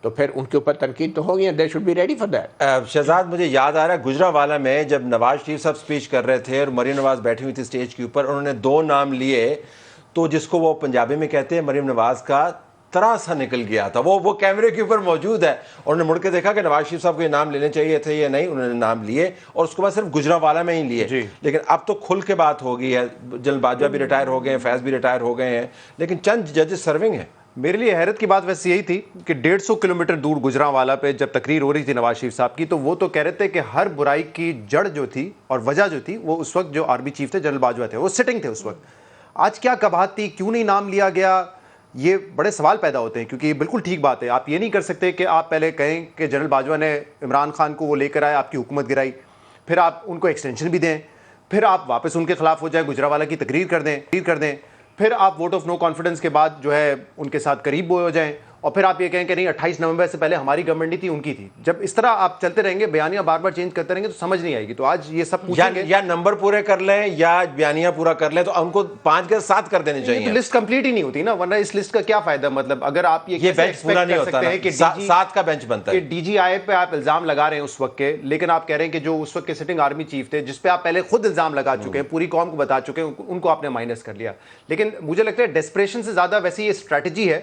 تو پھر ان کے اوپر تنقید تو ہوگی, they should be ready for that. Shahzad, مجھے یاد آ رہا ہے گجرانوالہ میں جب نواز شریف صاحب اسپیچ کر رہے تھے اور مریم نواز بیٹھی ہوئی تھی اسٹیج کے اوپر, انہوں نے 2 نام لیے تو جس کو وہ پنجابی میں کہتے ہیں مریم نواز کا طرح سا نکل گیا تھا. وہ کیمرے کے اوپر موجود ہے, انہوں نے مڑ کے دیکھا کہ نواز شریف صاحب کو یہ نام لینے چاہیے تھے یا نہیں, انہوں نے نام لیے اور اس کے بعد صرف گجرانوالہ میں ہی لیے. لیکن اب تو کھل کے بات ہو گئی ہے, جنرل باجوہ بھی ریٹائر ہو گئے ہیں, فیض بھی ریٹائر ہو گئے ہیں, لیکن چند ججز سرونگ ہیں. میرے لیے حیرت کی بات ویسے یہی تھی کہ 150 کلومیٹر دور گجرانوالہ پہ جب تقریر ہو رہی تھی نواز شریف صاحب کی, تو وہ تو کہہ رہے تھے کہ ہر برائی کی جڑ جو تھی اور وجہ جو تھی وہ اس وقت جو آرمی چیف تھے جنرل باجوہ تھے, وہ سٹنگ تھے اس وقت. آج کیا کباہت تھی, کیوں نہیں نام لیا گیا, یہ بڑے سوال پیدا ہوتے ہیں. کیونکہ یہ بالکل ٹھیک بات ہے, آپ یہ نہیں کر سکتے کہ آپ پہلے کہیں کہ جنرل باجوہ نے عمران خان کو وہ لے کر آئے, آپ کی حکومت گرائی, پھر آپ ان کو ایکسٹینشن بھی دیں, پھر آپ واپس ان کے خلاف ہو جائیں, گجرانوالہ کی تقریر کر دیں, پھر آپ ووٹ آف نو کانفیڈنس کے بعد جو ہے ان کے ساتھ قریب ہو جائیں, اور پھر آپ یہ کہیں کہ نہیں 28 نومبر سے پہلے ہماری گورنمنٹ نہیں تھی, ان کی تھی. جب اس طرح آپ چلتے رہیں گے, بیانیہ بار بار چینج کرتے رہیں گے تو سمجھ نہیں آئے گی. تو آج یہ سب پوچھیں گے یا نمبر پورے کر لیں یا بیانیہ پورا کر لیں, تو ان کو 5 کے 7 کر دینے چاہیے. لسٹ کمپلیٹ ہی نہیں ہوتی نا, ورنہ اس لسٹ کا کیا فائدہ. مطلب اگر آپ یہ بینچ پورا نہیں ہوتا ہیں کہ 7 کا بینچ بنتا ہے, ڈی جی آئی پہ آپ الزام لگا رہے ہیں اس وقت کے, لیکن آپ کہہ رہے ہیں کہ جو اس وقت کے سٹنگ آرمی چیف تھے جس پہ آپ پہلے خود الزام لگا چکے ہیں, پوری قوم کو بتا چکے ہیں, ان کو آپ نے مائنس کر لیا. لیکن مجھے لگتا ہے ڈیسپریشن سے زیادہ ویسے یہ اسٹریٹجی ہے,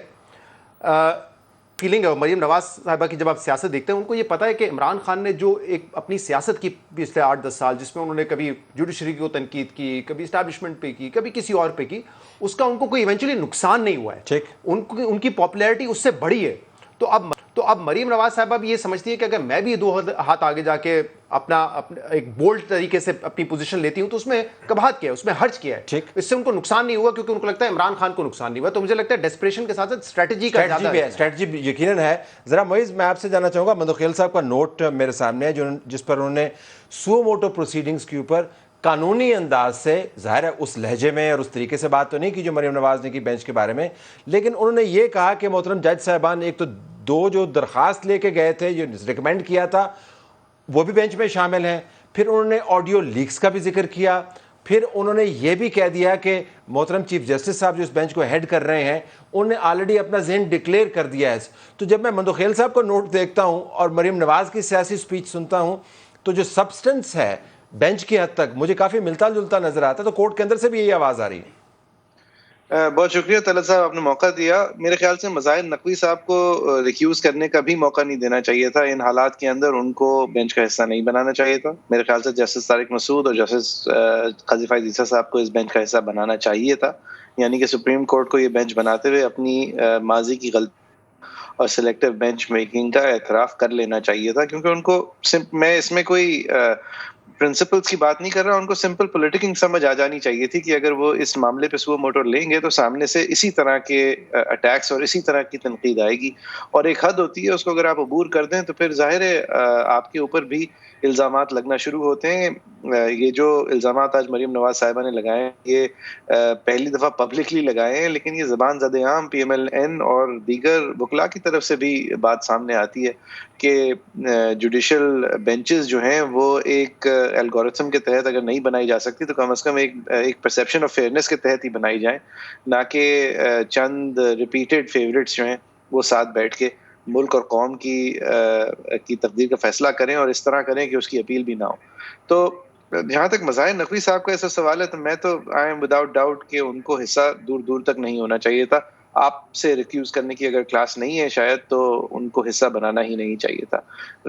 فیلنگ ہے. مریم نواز صاحبہ کی جب آپ سیاست دیکھتے ہیں, ان کو یہ پتا ہے کہ عمران خان نے جو ایک اپنی سیاست کی پچھلے 8-10 سال, جس میں انہوں نے کبھی جوڈیشری کو تنقید کی, کبھی اسٹیبلشمنٹ پہ کی, کبھی کسی اور پہ کی, اس کا ان کو کوئی ایونچولی نقصان نہیں ہوا ہے. ان کی پاپولیرٹی اس سے بڑی ہے. تو اب مریم نواز صاحبہ بھی یہ سمجھتی ہے کہ اگر میں بھی 2 ہاتھ آگے جا کے اپنا ایک بولڈ طریقے سے اپنی پوزیشن لیتی ہوں تو اس میں کباہت کیا ہے, اس میں حرج کیا ہے, اس سے ان کو نقصان نہیں ہوا, کیونکہ ان کو لگتا ہے عمران خان کو نقصان نہیں ہوا. تو مجھے لگتا ہے ڈیسپریشن کے ساتھ اسٹریٹجی یقیناً ہے. ذرا معیز, میں آپ سے جاننا چاہوں گا, مندوخیل صاحب کا نوٹ میرے سامنے ہے جس پر انہوں نے سو موٹو پروسیڈنگز کے اوپر قانونی انداز سے, ظاہر ہے اس لہجے میں اور اس طریقے سے بات تو نہیں کی جو مریم نواز نے کی بینچ کے بارے میں, لیکن انہوں نے یہ کہا کہ محترم جج صاحبان ایک تو 2 جو درخواست لے کے گئے تھے, جو ریکمینڈ کیا تھا, وہ بھی بینچ میں شامل ہیں. پھر انہوں نے آڈیو لیکس کا بھی ذکر کیا. پھر انہوں نے یہ بھی کہہ دیا کہ محترم چیف جسٹس صاحب جو اس بینچ کو ہیڈ کر رہے ہیں, انہوں نے آلریڈی اپنا ذہن ڈکلیئر کر دیا ہے. تو جب میں مندوخیل صاحب کو نوٹ دیکھتا ہوں اور مریم نواز کی سیاسی سپیچ سنتا ہوں, تو جو سبسٹنس ہے بینچ کی حد تک مجھے کافی ملتا جلتا نظر آتا ہے. تو کورٹ کے اندر سے بھی یہی آواز آ رہی ہے. بہت شکریہ طلعت صاحب, آپ نے موقع دیا. میرے خیال سے مظاہر نقوی صاحب کو ریکیوز کرنے کا بھی موقع نہیں دینا چاہیے تھا. ان حالات کے اندر ان کو بینچ کا حصہ نہیں بنانا چاہیے تھا. میرے خیال سے جسٹس طارق مسعود اور جسٹس قاضی فائز عیسیٰ صاحب کو اس بینچ کا حصہ بنانا چاہیے تھا. یعنی کہ سپریم کورٹ کو یہ بینچ بناتے ہوئے اپنی ماضی کی غلطی اور سلیکٹو بینچ میکنگ کا اعتراف کر لینا چاہیے تھا. کیونکہ ان کو میں اس میں کوئی پرنسپلز کی بات نہیں کر رہا, ان کو سمپل پولیٹکنگ سمجھ آ جانی چاہیے تھی کہ اگر وہ اس معاملے پہ سو موٹو لیں گے تو سامنے سے اسی طرح کے اٹیکس اور اسی طرح کی تنقید آئے گی, اور ایک حد ہوتی ہے, اس کو اگر آپ عبور کر دیں تو پھر ظاہر ہے آپ کے اوپر بھی الزامات لگنا شروع ہوتے ہیں. یہ جو الزامات آج مریم نواز صاحبہ نے لگائے ہیں, یہ پہلی دفعہ پبلکلی لگائے ہیں, لیکن یہ زبان زد عام پی ایم ایل این اور دیگر وکلاء کی طرف سے بھی بات سامنے آتی ہے کہ جوڈیشل بینچز جو ہیں وہ ایک الگورتھم کے تحت اگر نہیں بنائی جا سکتی تو کم از کم ایک پرسیپشن آف فیئرنیس کے تحت ہی بنائی جائیں, نہ کہ چند ریپیٹڈ فیوریٹس جو ہیں وہ ساتھ بیٹھ کے ملک اور قوم کی تقدیر کا فیصلہ کریں اور اس طرح کریں کہ اس کی اپیل بھی نہ ہو. تو جہاں تک مظاہر نقوی صاحب کا ایسا سوال ہے تو میں تو آئی ایم وداؤٹ ڈاؤٹ کہ ان کو حصہ دور دور تک نہیں ہونا چاہیے تھا. آپ سے ریکیوز کرنے کی اگر کلاس نہیں ہے شاید, تو ان کو حصہ بنانا ہی نہیں چاہیے تھا.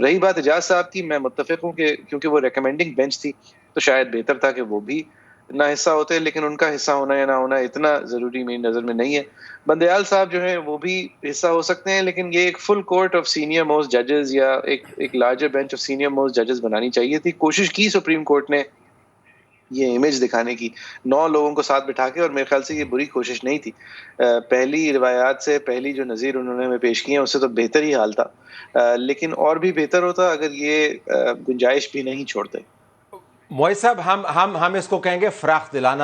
رہی بات اعجاز صاحب کی, میں متفق ہوں کہ کیونکہ وہ ریکمینڈنگ بینچ تھی تو شاید بہتر تھا کہ وہ بھی نہ حصہ ہوتے, لیکن ان کا حصہ ہونا یا نہ ہونا اتنا ضروری میری نظر میں نہیں ہے. بندیال صاحب جو ہیں وہ بھی حصہ ہو سکتے ہیں, لیکن یہ ایک full court of senior most ججز یا ایک larger bench of senior most ججز بنانی چاہیے تھی. کوشش کی سپریم کورٹ نے یہ امیج دکھانے کی 9 لوگوں کو ساتھ بٹھا کے, اور میرے خیال سے یہ بری کوشش نہیں تھی. پہلی روایات سے پہلی جو نظیر انہوں نے ہمیں پیش کی ہیں اس سے تو بہتر ہی حال تھا, لیکن اور بھی بہتر ہوتا اگر یہ گنجائش بھی نہیں چھوڑتے. معیز صاحب, ہم اس کو کہیں گے فراخ دلانہ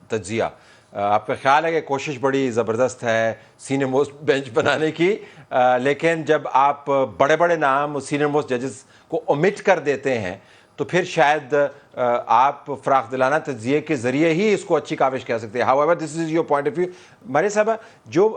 تجزیہ. آپ کا خیال ہے کہ کوشش بڑی زبردست ہے سینئر موسٹ بینچ بنانے کی, لیکن جب آپ بڑے بڑے نام سینئر موسٹ ججز کو اومٹ کر دیتے ہیں تو پھر شاید آپ فراخ دلانہ تجزیے کے ذریعے ہی اس کو اچھی کاوش کہہ سکتے ہیں. However, this is your point of view. مارے صاحبہ, جو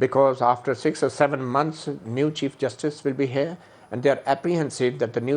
because after 6 or 7 months new chief justice will be here, and they are apprehensive that the new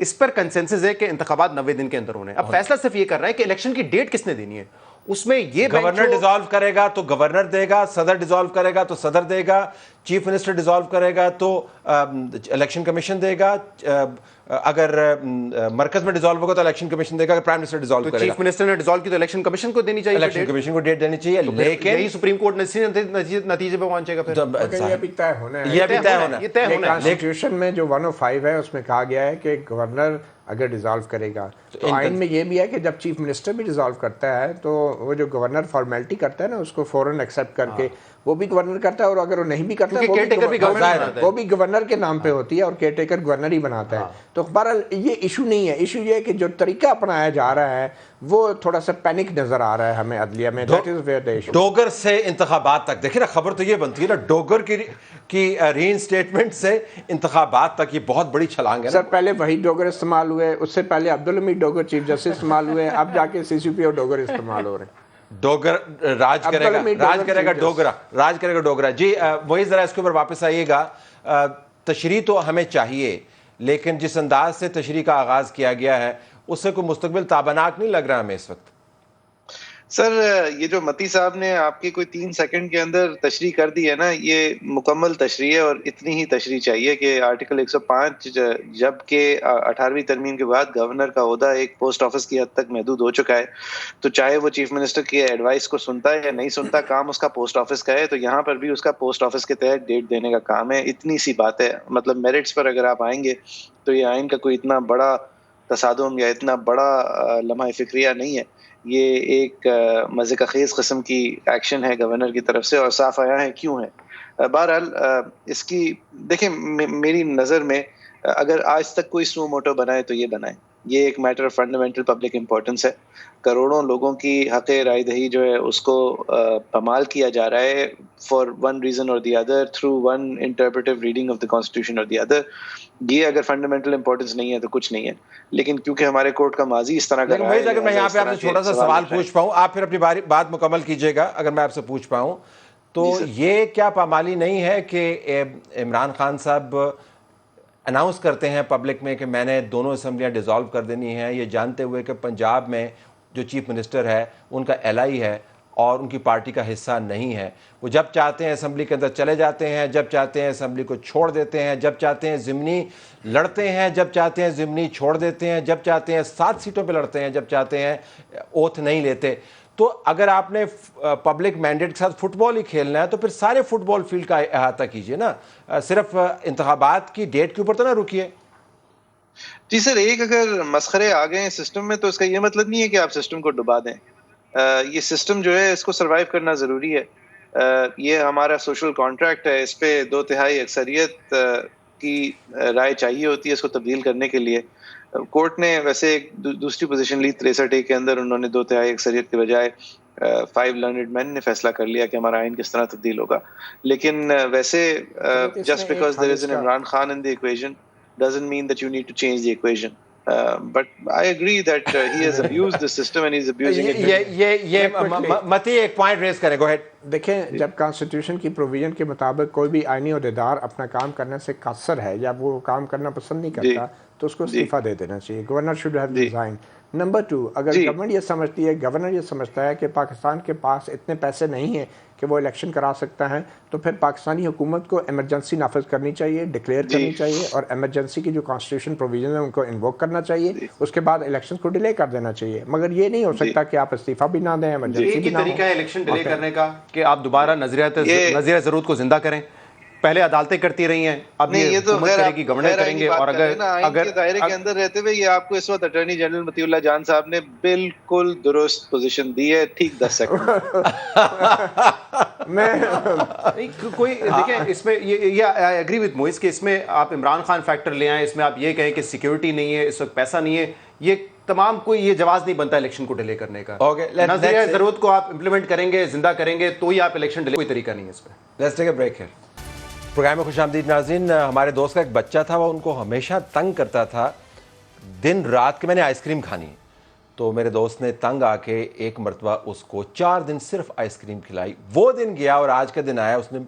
اس پر کنسنسس ہے کہ انتخابات 90 دن کے اندر ہونے ہیں. اب فیصلہ صرف یہ کر رہا ہے کہ الیکشن کی ڈیٹ کس نے دینی ہے. اس میں یہ گورنر ڈیزالو کرے گا تو گورنر دے گا, صدر ڈیزالو کرے گا تو صدر دے گا, چیف منسٹر ڈیزالو کرے گا تو الیکشن کمیشن دے گا, اگر مرکز میں ڈیزالو ہوگا تو الیکشن کمیشن دے گا, اگر پرائم منسٹر ڈیزالو کرے گا چیف منسٹر نے ڈیزالو کی تو الیکشن کمیشن کو دینی چاہیے, الیکشن کمیشن کو ڈیٹ دینی چاہیے. لیکن یہی سپریم کورٹ نتیجے پہ پہنچے گا. مگر یہ بھی طے ہونا ہے, یہ بھی طے ہونا ہے. یہ طے ہونا ہے. کانسٹیٹیوشن میں جو 105 ہے اس میں کہا گیا ہے کہ گورنر اگر ڈیزالو کرے گا تو آئین میں یہ بھی ہے کہ جب چیف منسٹر بھی ڈیزالو کرتا ہے تو وہ جو گورنر فارمیلٹی کرتا ہے نا اس کو فوراً ایکسیپٹ کر کے وہ بھی گورنر کرتا ہے, اور اگر وہ نہیں بھی کرتا وہ بھی گورنر کے نام پہ ہوتی ہے اور کیئر ٹیکر گورنر ہی بناتا ہے. تو بہرحال یہ ایشو نہیں ہے, ایشو یہ ہے کہ جو طریقہ اپنایا جا رہا ہے وہ تھوڑا سا پینک نظر آ رہا ہے ہمیں عدلیہ میں. That is where the issue. Dogar سے انتخابات تک دیکھیں نا, خبر تو یہ بنتی ہے نا ڈوگر کی ری انسٹیٹمنٹ سے انتخابات تک, یہ بہت بڑی چھلانگ ہے. سر پہلے وحید ڈوگر استعمال ہوئے, اس سے پہلے عبدالحمید ڈوگر چیف جسٹس استعمال ہوئے, اب جا کے CCP اور ڈوگر استعمال ہو رہے ہیں. ڈوگر راج کرے گا ڈوگرا. جی وہی ذرا اس کے اوپر واپس آئیے گا. تشریح تو ہمیں چاہیے, لیکن جس انداز سے تشریح کا آغاز کیا گیا ہے اس سے کوئی مستقبل تابناک نہیں لگ رہا ہمیں اس وقت. سر یہ جو متی صاحب نے آپ کی کوئی 3 سیکنڈ کے اندر تشریح کر دی ہے نا, یہ مکمل تشریح ہے, اور اتنی ہی تشریح چاہیے کہ آرٹیکل 105 جب کہ 18ویں ترمیم کے بعد گورنر کا عہدہ ایک پوسٹ آفس کی حد تک محدود ہو چکا ہے, تو چاہے وہ چیف منسٹر کی ایڈوائس کو سنتا ہے یا نہیں سنتا, کام اس کا پوسٹ آفس کا ہے, تو یہاں پر بھی اس کا پوسٹ آفس کے تحت ڈیٹ دینے کا کام ہے. اتنی سی بات ہے. مطلب میرٹس پر اگر آپ آئیں گے تو یہ آئین کا کوئی اتنا بڑا تصادم یا اتنا بڑا لمحہ فکریہ نہیں ہے. یہ ایک مزے کا خیز قسم کی ایکشن ہے گورنر کی طرف سے, اور صاف آیا ہے کیوں ہے. بہرحال اس کی دیکھیں میری نظر میں اگر آج تک کوئی سو موٹو بنائے تو یہ بنائے. یہ ایک matter of fundamental public importance ہے. کروڑوں لوگوں کی حق رائے دہی جو ہے اس کو پامال کیا جا رہا ہے for one reason or the other, through one interpretive reading of the constitution or the other. یہ اگر فنڈامنٹل امپورٹنس نہیں ہے تو کچھ نہیں ہے. لیکن کیونکہ ہمارے کورٹ کا ماضی اس طرح کا رہا ہے, اگر میں یہاں پہ آپ سے چھوٹا سا سوال پوچھ پاؤں, آپ پھر اپنی بات مکمل کیجئے گا. اگر میں آپ سے پوچھ پاؤں تو یہ کیا پامالی نہیں ہے کہ عمران خان صاحب اناؤنس کرتے ہیں پبلک میں کہ میں نے دونوں اسمبلیاں ڈیزالو کر دینی ہیں, یہ جانتے ہوئے کہ پنجاب میں جو چیف منسٹر ہے ان کا ایلائی ہے اور ان کی پارٹی کا حصہ نہیں ہے. وہ جب چاہتے ہیں اسمبلی کے اندر چلے جاتے ہیں, جب چاہتے ہیں اسمبلی کو چھوڑ دیتے ہیں, جب چاہتے ہیں ضمنی لڑتے ہیں, جب چاہتے ہیں ضمنی چھوڑ دیتے ہیں, جب چاہتے ہیں 7 سیٹوں پہ لڑتے ہیں, جب چاہتے ہیں اوتھ نہیں لیتے. تو اگر آپ نے پبلک مینڈیٹ کے ساتھ فٹ بال ہی کھیلنا ہے تو پھر سارے فٹ بال فیلڈ کا احاطہ کیجئے نا, صرف انتخابات کی ڈیٹ کے اوپر تو نہ رکیے. جی سر, ایک اگر مسخرے آ گئے ہیں سسٹم میں تو اس کا یہ مطلب نہیں ہے کہ آپ سسٹم کو ڈبا دیں. یہ سسٹم جو ہے اس کو سروائیو کرنا ضروری ہے. یہ ہمارا سوشل کانٹریکٹ ہے, اس پہ 2/3 اکثریت کی رائے چاہیے ہوتی ہے اس کو تبدیل کرنے کے لیے. کورٹ نے ویسے ایک دوسری پوزیشن لی 63 کے اندر, انہوں نے 2/3 اکثریت کے بجائے 5 لرنڈ مین نے فیصلہ کر لیا کہ ہمارا آئین کس طرح تبدیل ہوگا. لیکن ویسے just because there is an Imran Khan in the equation doesn't mean that you need to change the equation. But I agree that he has abused the system and he's abusing it. یہ متی ایک پوائنٹ ریز کریں, گو head. دیکھیں جب constitution کی provision کے مطابق کوئی بھی آئینی عہدیدار اپنا کام کرنے سے قاصر ہے یا وہ کام کرنا پسند نہیں کرتا تو اس کو استعفیٰ دے دینا چاہیے. Governor should have resign. Number 2, اگر گورنمنٹ یہ سمجھتی ہے, گورنر یہ سمجھتا ہے کہ پاکستان کے پاس اتنے پیسے نہیں ہیں کہ وہ الیکشن کرا سکتا ہے, تو پھر پاکستانی حکومت کو ایمرجنسی نافذ کرنی چاہیے, ڈکلیئر کرنی چاہیے, اور ایمرجنسی کی جو کانسٹیٹیوشن پروویژن ہے ان کو انووک کرنا چاہیے. اس کے بعد الیکشن کو ڈیلے کر دینا چاہیے. مگر یہ نہیں ہو سکتا کہ آپ استعفیٰ بھی نہ دیں, ایمرجنسی بھی نہ ہو. طریقہ ہے الیکشن ڈیلے کرنے کا کہ آپ دوبارہ نظریہ ضرورت کو زندہ کریں. پہلے عدالتیں کرتی رہی ہیں, اب یہ حکومت کرے گی, گورنر کریں گے. اور اگر دائرے کے اندر رہتے ہوئے یہ آپ کو اس وقت اٹارنی جنرل مطیع اللہ جان صاحب نے بالکل درست پوزیشن دی ہے, ٹھیک 10 سیکنڈ میں کوئی دیکھیں اس میں یہ آئی ایگری وتھ موئز کہ اس میں آپ عمران خان فیکٹر لے آئیں, اس میں آپ یہ کہیں کہ سیکیورٹی نہیں ہے, اس وقت پیسہ نہیں ہے. یہ تمام کوئی یہ جواز نہیں بنتا الیکشن کو ڈیلے کرنے کا. نظریہ ضرورت کو آپ امپلیمنٹ کریں گے, زندہ کریں گے, تو ہی آپ الیکشن ڈیلے, کوئی طریقہ نہیں ہے اس پہ. Let's take a break here. Programme میں خوش آمدید ناظرین. ہمارے دوست کا ایک بچہ تھا, وہ ان کو ہمیشہ تنگ کرتا تھا دن رات کہ میں نے آئس کریم کھانی. تو میرے دوست نے تنگ آ کے ایک مرتبہ اس کو 4 دن صرف آئس کریم کھلائی. وہ دن گیا اور آج کا دن آیا, اس نے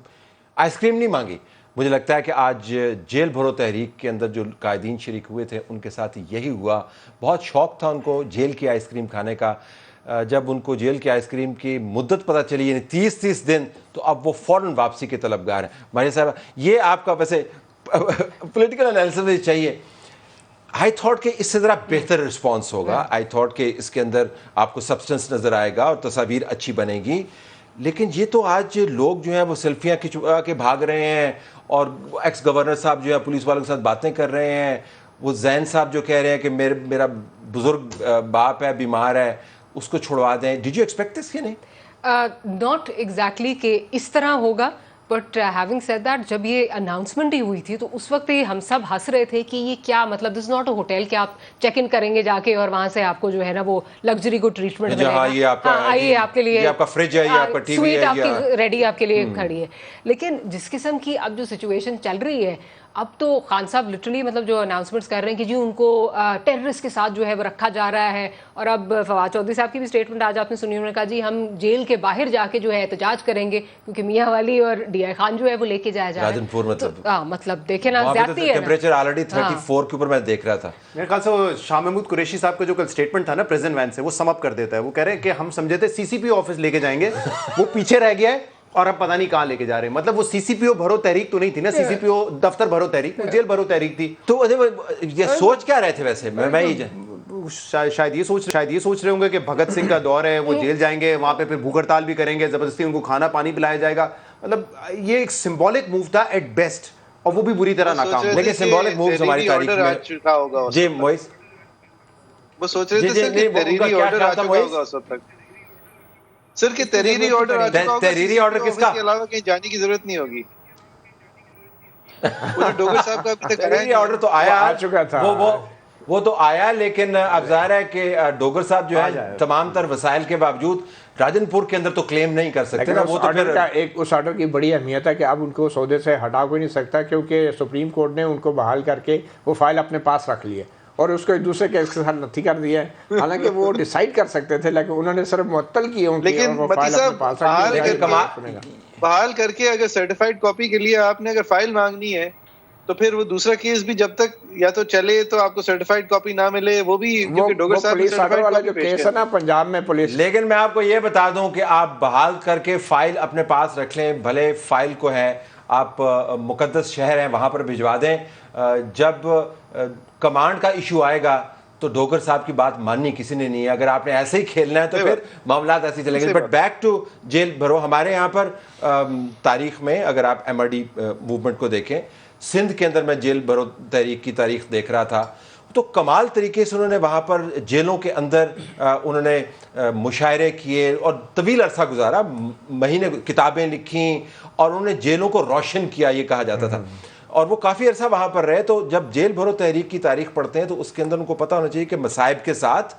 آئس کریم نہیں مانگی. مجھے لگتا ہے کہ آج جیل بھرو تحریک کے اندر جو قائدین شریک ہوئے تھے ان کے ساتھ یہی ہوا. بہت شوق تھا ان کو جیل کی آئس کریم کھانے کا. جب ان کو جیل کی آئس کریم کی مدت پتہ چلی یعنی 30 دن, تو اب وہ فوراً واپسی کے طلبگار ہیں. مانی صاحب یہ آپ کا ویسے پولیٹیکل انالیسس چاہیے. آئی تھاٹ کہ اس سے ذرا بہتر رسپانس ہوگا. آئی تھاٹ کہ اس کے اندر آپ کو سبسٹنس نظر آئے گا اور تصاویر اچھی بنے گی. لیکن یہ تو آج لوگ جو ہیں وہ سیلفیاں کھچوا کے بھاگ رہے ہیں, اور ایکس گورنر صاحب جو ہے پولیس والوں کے ساتھ باتیں کر رہے ہیں. وہ زین صاحب جو کہہ رہے ہیں کہ میرا بزرگ باپ ہے, بیمار ہے, اس کو چھڑوا دیں. ڈیڈ یو ایکسپیکٹ دس کہ نہیں؟ ناٹ ایگزیکٹلی کہ اس طرح ہوگا, بٹ ہیونگ سیڈ دیٹ جب یہ اناؤنسمنٹ ہی ہوئی تھی تو اس وقت ہم سب ہنس رہے تھے کہ یہ کیا مطلب, دس ناٹ اے ہوٹل کہ آپ چیک ان کریں گے جا کے اور وہاں سے آپ کو جو ہے نا وہ لگژری کو ٹریٹمنٹ ملے گا. یہ آپ کا آئیے آپ کے لیے یہ آپ کا فریج ہے, یہ آپ کا ٹی وی سویٹ ہے, آپ کی ریڈی آپ کے لیے کھڑی ہے. لیکن جس قسم کی اب جو سچویشن چل رہی ہے, اب تو خان صاحب لٹرلی مطلب جو اناؤنسمنٹس کر رہے ہیں کہ جی ان کو ٹیررسٹ کے ساتھ جو ہے وہ رکھا جا رہا ہے. اور اب فواد چودھری صاحب کی بھی اسٹیٹمنٹ آج آپ نے سنی, انہوں نے کہا جی ہم جیل کے باہر جا کے جو ہے احتجاج کریں گے کیونکہ میاں والی اور ڈی آئی خان جو ہے وہ لے کے جایا جا رہا ہے. راجن پور مطلب دیکھیں نا زیادتی ہے, ٹیمپریچر آلریڈی 34 کے اوپر میں دیکھ رہا تھا. میرے خیال سے وہ شاہ محمود قریشی صاحب کا جو کل اسٹیٹمنٹ تھا نا پریزن وین سے, وہ سم اپ کر دیتا ہے. وہ کہہ رہے ہیں کہ ہم سمجھے تھے سی سی پی او آفس لے کے جائیں گے, وہ پیچھے رہ گیا ہے اور اب پتہ نہیں کہاں لے کے جا رہے ہیں. مطلب وہ سی سی پی او بھرو تحریک تو نہیں تھی نا, سی سی پی او دفتر بھرو تحریک, وہ جیل بھرو تحریک تھی. تو یہ سوچ کیا رہے تھے ویسے؟ میں شاید یہ سوچ رہے ہوں گے کہ بھگت سنگھ کا دور ہے, وہ جیل جائیں گے, وہاں پہ پھر بھوک ہڑتال بھی کریں گے, زبردستی ان کو کھانا پانی پلایا جائے گا. مطلب یہ ایک سمبولک موو تھا ایٹ بیسٹ, اور وہ بھی بری طرح ناکام. لیکن سمبولک مووز ہماری تاریخ میں. جی موئز, وہ سوچ رہے تھے کہ تحریری آرڈر آ چکا ہوگا اس وقت تک. سر کہ تحریری آرڈر آ چکا ہوگا, تحریری آرڈر کس کا؟ اس کے علاوہ کہیں جانے کی ضرورت نہیں ہوگی. وہ جو ڈوگر صاحب کا ابھی تک تحریری آرڈر تو آیا آ چکا تھا, وہ تو آیا, لیکن اب ظاہر ہے کہ ڈوگر صاحب جو ہے تمام تر وسائل کے باوجود راجن پور کے اندر تو کلیم نہیں کر سکتے نا. وہ تو آرڈر کا اس آرڈر کی بڑی اہمیت ہے کہ اب ان کو سودے سے ہٹا کوئی نہیں سکتا, کیونکہ سپریم کورٹ نے ان کو بحال کر کے وہ فائل اپنے پاس رکھ لی ہے اور اس کو ایک دوسرے کیس کے ساتھ نتھی کر دیا ہے. حالانکہ وہ ڈیسائیڈ کر سکتے تھے, لیکن انہوں نے صرف معطل کی. لیکن متی صاحب بحال کر کے اگر سرٹیفائڈ کاپی کے لیے آپ نے اگر فائل مانگنی ہے تو پھر وہ دوسرا کیس بھی جب تک یا تو چلے تو آپ کو سرٹیفائڈ کاپی نہ ملے, وہ بھی کیونکہ ڈوگر صاحب پولیس آرڈر والا جو کیس ہے نا پنجاب میں پولیس. لیکن میں آپ کو یہ بتا دوں کہ آپ بحال کر کے فائل اپنے پاس رکھ لیں, بھلے فائل کو ہے آپ مقدس شہر ہیں وہاں پر بھجوا دیں, جب کمانڈ کا ایشو آئے گا تو ڈوگر صاحب کی بات ماننی کسی نے نہیں ہے. اگر آپ نے ایسے ہی کھیلنا ہے تو پھر معاملات ایسے چلیں گے. بٹ بیک ٹو جیل بھرو, ہمارے یہاں پر تاریخ میں اگر آپ ایم آر ڈی موومنٹ کو دیکھیں, سندھ کے اندر میں جیل بھرو تحریک کی تاریخ دیکھ رہا تھا, تو کمال طریقے سے انہوں نے وہاں پر جیلوں کے اندر انہوں نے مشاعرے کیے اور طویل عرصہ گزارا, مہینے کتابیں لکھیں اور انہوں نے جیلوں کو روشن کیا, یہ کہا جاتا تھا. اور وہ کافی عرصہ وہاں پر رہے. تو جب جیل بھرو تحریک کی تاریخ پڑھتے ہیں تو اس کے اندر ان کو پتہ ہونا چاہیے کہ مصائب کے ساتھ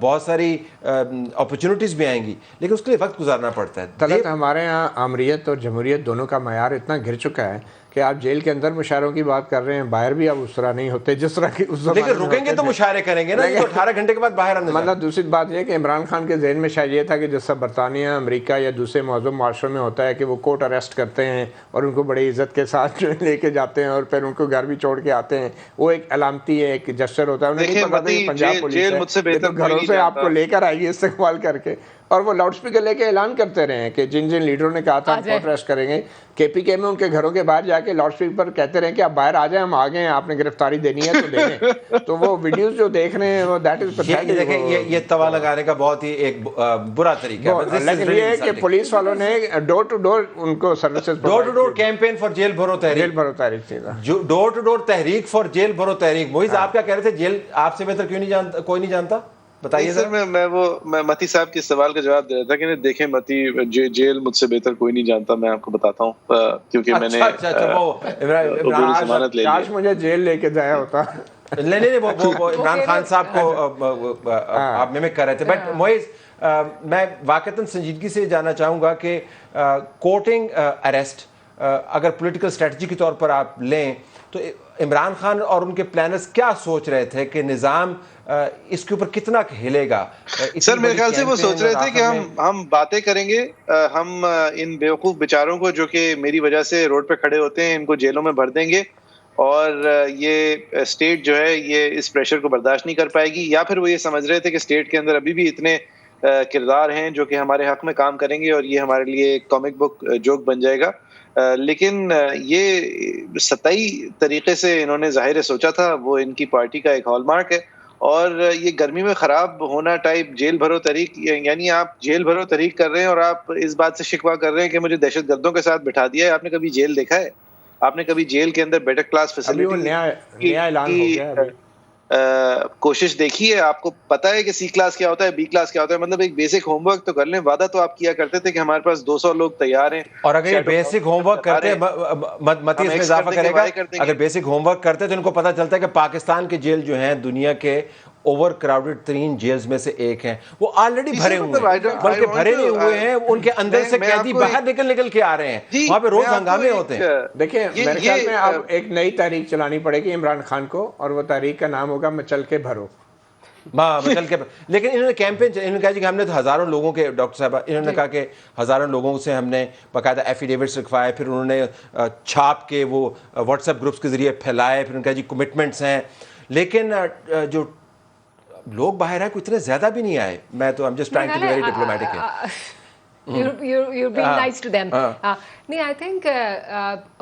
بہت ساری اپرچونٹیز بھی آئیں گی, لیکن اس کے لیے وقت گزارنا پڑتا ہے. طلعت, ہمارے یہاں آمریت اور جمہوریت دونوں کا معیار اتنا گر چکا ہے کہ آپ جیل کے اندر مشاعروں کی بات کر رہے ہیں, باہر بھی اب اس طرح نہیں ہوتے جس طرح کی اس زمانے میں. لیکن رکیں گے تو مشاعرے کریں گے نا, تو 18 گھنٹے کے بعد باہر آنے. مطلب دوسری بات یہ کہ عمران خان کے ذہن میں شاید یہ تھا کہ جس طرح برطانیہ, امریکہ یا دوسرے معظم معاشروں میں ہوتا ہے کہ وہ کورٹ اریسٹ کرتے ہیں اور ان کو بڑی عزت کے ساتھ لے کے جاتے ہیں اور پھر ان کو گھر بھی چھوڑ کے آتے ہیں, وہ ایک علامتی ہے, ایک جسچر ہوتا ہے. انہیں نہیں پتا کہ پنجاب پولیس ہے گھروں سے آپ کو لے کر آئے گی استقبال کر کے, اور وہ لاؤڈ اسپیکر لے کے اعلان کرتے رہے ہیں کہ جن لیڈروں نے کہا تھا ہم کورٹ اریسٹ کریں گے, کے پی کے میں ان کے گھروں کے باہر جا کے لاؤڈ اسپیکر پر کہتے رہے کہ آپ باہر آ جائیں, ہم آ گئے ہیں, آپ نے گرفتاری دینی ہے تو دے دیں. تو وہ ویڈیوز جو دیکھ رہے ہیں وہ دیٹ از دیکھیں یہ توا لگانے کا بہت ہی ایک برا طریقہ ہے. لیکن یہ ہے کہ پولیس والوں نے ڈور ٹو ڈور ان کو services, door to door campaign for Jail Bharo Tehreek, door to ڈور تحریک فار جیل بھرو تحریک. محیط آپ کیا کہہ رہے تھے, جیل آپ سے بہتر کیوں نہیں جانتا, کوئی نہیں جانتا؟ بتائیے سر. میں متی صاحب کے سوال کا جواب دے رہا تھا کہ دیکھیں متی, جیل مجھ سے بہتر کوئی نہیں جانتا, میں آپ کو بتاتا ہوں کیونکہ میں نے ضمانت لے لی. کاش مجھے جیل لے کے جایا ہوتا. نہیں وہ عمران خان صاحب کو آپ میمک کر رہے تھے. بٹ معیز, میں واقعتاً سنجیدگی سے جاننا چاہوں گا کہ کورٹنگ اریسٹ اگر پولیٹیکل اسٹریٹجی کے طور پر آپ لیں تو عمران خان اور ان کے پلانرز کیا سوچ رہے تھے کہ نظام اس کے اوپر کتنا ہلے گا؟ سر میرے خیال سے وہ سوچ رہے تھے کہ ہم باتیں کریں گے، ہم ان بیوقوف بیچاروں کو جو کہ میری وجہ سے روڈ پہ کھڑے ہوتے ہیں ان کو جیلوں میں بھر دیں گے، اور یہ اسٹیٹ جو ہے یہ اس پریشر کو برداشت نہیں کر پائے گی. یا پھر وہ یہ سمجھ رہے تھے کہ اسٹیٹ کے اندر ابھی بھی اتنے کردار ہیں جو کہ ہمارے حق میں کام کریں گے اور یہ ہمارے لیے ایک کامک بک جوک بن جائے گا. لیکن یہ سطحی طریقے سے انہوں نے ظاہر سوچا تھا، وہ ان کی پارٹی کا ایک ہال مارک ہے. اور یہ گرمی میں خراب ہونا ٹائپ جیل بھرو طریق، یعنی آپ جیل بھرو طریق کر رہے ہیں اور آپ اس بات سے شکوہ کر رہے ہیں کہ مجھے دہشت گردوں کے ساتھ بٹھا دیا ہے. آپ نے کبھی جیل دیکھا ہے؟ آپ نے کبھی جیل کے اندر بیٹر کلاس فیسلٹی نیا اعلان ہو گیا ہے کوشش دیکھی ہے؟ آپ کو پتا ہے کہ سی کلاس کیا ہوتا ہے، بی کلاس کیا ہوتا ہے؟ مطلب ایک بیسک ہوم ورک تو کر لیں. وعدہ تو آپ کیا کرتے تھے کہ ہمارے پاس 200 لوگ تیار ہیں، اور اگر یہ بیسک ہوم ورک کرتے، متی اس میں اضافہ کرے گا، اگر بیسک ہوم ورک کرتے تو ان کو پتہ چلتا ہے کہ پاکستان کے جیل جو ہیں دنیا کے اوور کراؤڈڈ ترین جیلز میں سے ایک ہیں. وہ آلریڈی بھرے ہوئے ہیں، بلکہ بھرے نہیں ہوئے ہیں، ان کے اندر سے قیدی باہر نکل کے آ رہے ہیں، وہاں پہ روز ہنگامے ہوتے ہیں. دیکھیں میرے خیال میں اب ایک نئی تحریک چلانی پڑے گی عمران خان کو، اور وہ تحریک کا نام ہوگا مچل کے بھرو. مچل کے. لیکن انہوں نے کیمپین، انہوں نے کہا کہ ہم نے تو ہزاروں لوگوں کے، ڈاکٹر صاحبہ انہوں نے کہا کہ ہزاروں لوگوں سے ہم نے باقاعدہ ایفیڈیوٹس لکھوائے، پھر انہوں نے چھاپ کے وہ واٹس ایپ گروپس کے ذریعے پھیلائے، پھر انہوں نے کہا جی کمٹمنٹس ہیں. لیکن جو لوگ باہر ہیں کوئی اتنے زیادہ بھی نہیں آئے. میں تو I'm just trying to be very diplomatic here. You're being nice to them. نہیں I think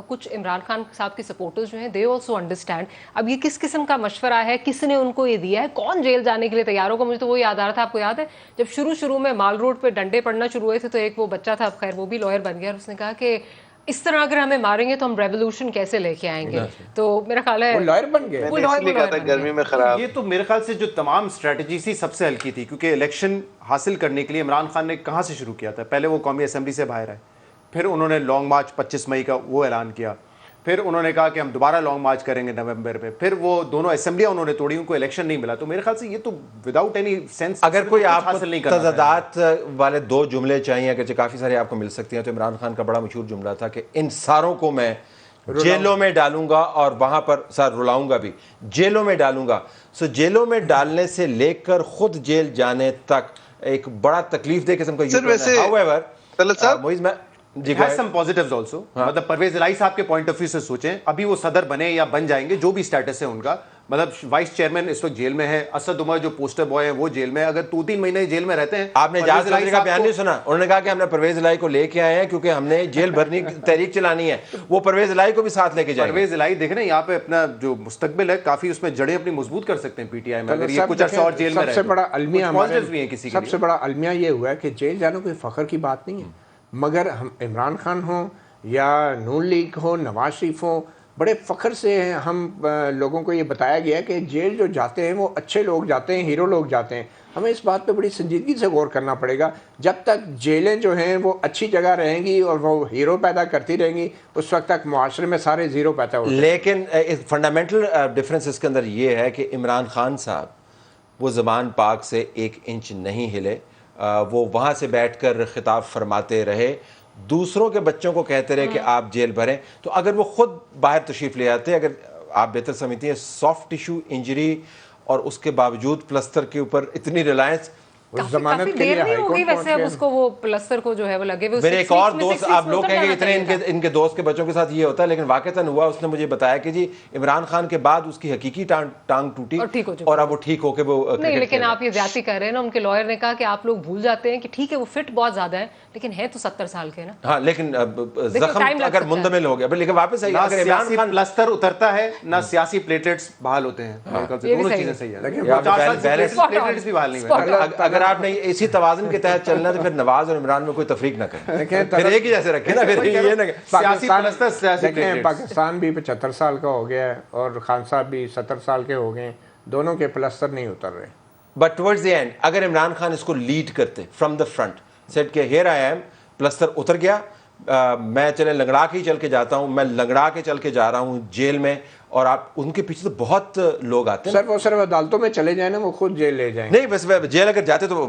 کچھ عمران خان صاحب کے سپورٹرز جو ہیں they also understand. اب یہ کس قسم کا مشورہ ہے، کس نے ان کو یہ دیا ہے، کون جیل جانے کے لیے تیار ہوگا؟ مجھے تو وہ یاد آ رہا تھا، آپ کو یاد ہے جب شروع میں مال روڈ پہ ڈنڈے پڑنا شروع ہوئے تھے تو ایک وہ بچہ تھا، اب خیر وہ بھی لائر بن گیا، اور اس نے کہا کہ اس طرح اگر ہمیں ماریں گے تو ہم ریولوشن کیسے لے کے آئیں گے. تو میرا خیال ہے وہ لائر بن گئے. میں نے اس لیے کہا تھا گرمی میں خراب. یہ تو میرے خیال سے جو تمام اسٹریٹجی تھی سب سے ہلکی تھی، کیونکہ الیکشن حاصل کرنے کے لیے عمران خان نے کہاں سے شروع کیا تھا؟ پہلے وہ قومی اسمبلی سے باہر آئے، پھر انہوں نے لانگ مارچ 25 مئی کا وہ اعلان کیا، پھر انہوں نے کہا کہ ہم دوبارہ لانگ مارچ کریں گے نومبر میں، پھر وہ دونوں اسمبلیاں انہوں نے توڑی، ان کو الیکشن نہیں ملا. تو میرے خیال سے یہ تو وداؤٹ اینی سینس، اگر کوئی آپ کو تضادات والے دو جملے چاہیے، اگرچہ کافی سارے آپ کو مل سکتے ہیں، تو عمران خان کا بڑا مشہور جملہ تھا کہ ان ساروں کو میں جیلوں میں ڈالوں گا اور وہاں پر سر رلاؤں گا بھی، جیلوں میں ڈالوں گا. سو جیلوں میں ڈالنے سے لے کر خود جیل جانے تک ایک بڑا تکلیف دہ قسم کا مطلب پرویز الہی صاحب کے پوائنٹ آف ویو سے سوچیں، ابھی وہ صدر بنے یا بن جائیں گے، جو بھی سٹیٹس ہے ان کا، مطلب وائس چیئرمین اس وقت جیل میں ہے، اسد عمر جو پوسٹر بوائے ہیں وہ جیل میں، اگر 2-3 مہینے جیل میں رہتے ہیں. آپ نے جہاز چودھری کا بیان نہیں سنا؟ انہوں نے کہا کہ ہم نے پرویز الہی کو لے کے آئے ہیں کیونکہ ہم نے جیل بھرنی تحریک چلانی ہے. وہ پرویز الہی کو بھی ساتھ لے کے جائیں. پرویز الہی دیکھ رہے ہیں یہاں پہ اپنا جو مستقبل ہے کافی اس میں جڑیں اپنی مضبوط کر سکتے ہیں پی ٹی آئی میں، اگر یہ کچھ عرصہ اور جیل میں رہے. سب سے بڑا المیہ یہ ہوا ہے کہ جیل جانا کوئی فخر کی بات نہیں ہے، مگر ہم عمران خان ہوں یا نون لیگ ہو، نواز شریف ہوں، بڑے فخر سے ہم لوگوں کو یہ بتایا گیا ہے کہ جیل جو جاتے ہیں وہ اچھے لوگ جاتے ہیں، ہیرو لوگ جاتے ہیں. ہمیں اس بات پہ بڑی سنجیدگی سے غور کرنا پڑے گا. جب تک جیلیں جو ہیں وہ اچھی جگہ رہیں گی اور وہ ہیرو پیدا کرتی رہیں گی، اس وقت تک معاشرے میں سارے زیرو پیدا ہوتے ہیں. لیکن فنڈامنٹل ڈفرینس اس کے اندر یہ ہے کہ عمران خان صاحب وہ زبان پاک سے 1 انچ نہیں ہلے. وہ وہاں سے بیٹھ کر خطاب فرماتے رہے، دوسروں کے بچوں کو کہتے رہے کہ آپ جیل بھریں. تو اگر وہ خود باہر تشریف لے آتے، اگر آپ بہتر سمجھتی ہیں سافٹ ٹیشو انجری اور اس کے باوجود پلستر کے اوپر اتنی ریلائنس، کافی دیر نہیں ہوگی ویسے اب اس کو وہ پلستر کو جو ہے وہ لگے ہوئے. میرے ایک اور دوست، آپ لوگ کہیں گے اتنے ان کے دوست کے بچوں کے ساتھ یہ ہوتا ہے، لیکن واقعتاً ہوا. اس نے مجھے بتایا کہ جی عمران خان کے بعد اس کی حقیقی ٹانگ ٹوٹی اور اب وہ ٹھیک ہو کے وہ نہیں. لیکن آپ یہ زیادتی کر رہے ہیں نا. ان کے لائر نے کہا کہ آپ لوگ بھول جاتے ہیں کہ ٹھیک ہے وہ فٹ بہت زیادہ ہے لیکن ہے تو 70 سال کے نا. ہاں لیکن زخم اگر مندمل ہو گیا لیکن واپس آئیے. اگر سیاسی پلستر اترتا ہے نہ سیاسی پلیٹلیٹس بحال ہوتے ہیں، دونوں چیزیں صحیح ہیں. اگر آپ نے اسی توازن کے تحت چلنا ہے تو پھر نواز اور عمران میں کوئی تفریق نہ کریں، پھر ایک ہی جیسے رکھیں نا. پھر یہ نہ دیکھیں پاکستان بھی 75 سال کا ہو گیا ہے اور خان صاحب بھی 70 سال کے ہو گئے ہیں، دونوں کے پلستر نہیں اتر رہے. بٹ ٹورڈز دی اینڈ اگر عمران خان اس کو لیڈ کرتے فرام دا فرنٹ، سیٹ کہ ہیئر آئی ایم، پلستر اتر گیا، میں چلے لنگڑا کے ہی چل کے جاتا ہوں، میں لنگڑا کے چل کے جا رہا ہوں جیل میں، اور آپ ان کے پیچھے تو بہت لوگ آتے ہیں. صرف عدالتوں میں چلے جائیں نا، وہ خود جیل لے جائیں. نہیں بس جیل اگر جاتے تو